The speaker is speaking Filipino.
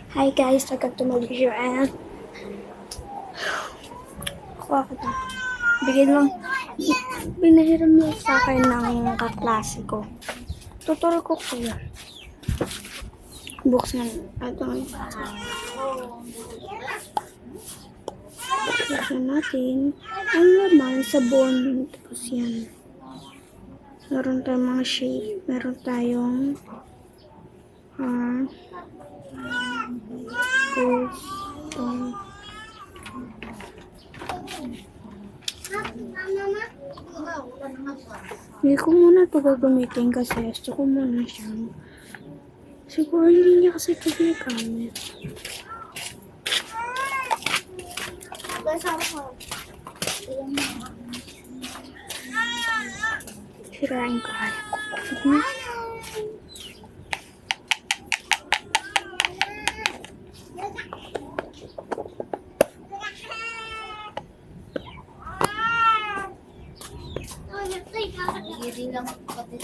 Hi guys, welcome to my video and kuha ko to. Bigyan lang, binahiram niya sa akin ng kaklase ko. Tuturo ko kuya. Buksan. Ito nga. Buksan natin. Ang laman, sabon. Tapos yan. Meron tayong mga shape. Meron tayong hindi ko muna ito gagamitin kasi gusto ko muna siyang siguro hindi niya kasi ito ginagamit. Sirain ko ay. Hindi lang pati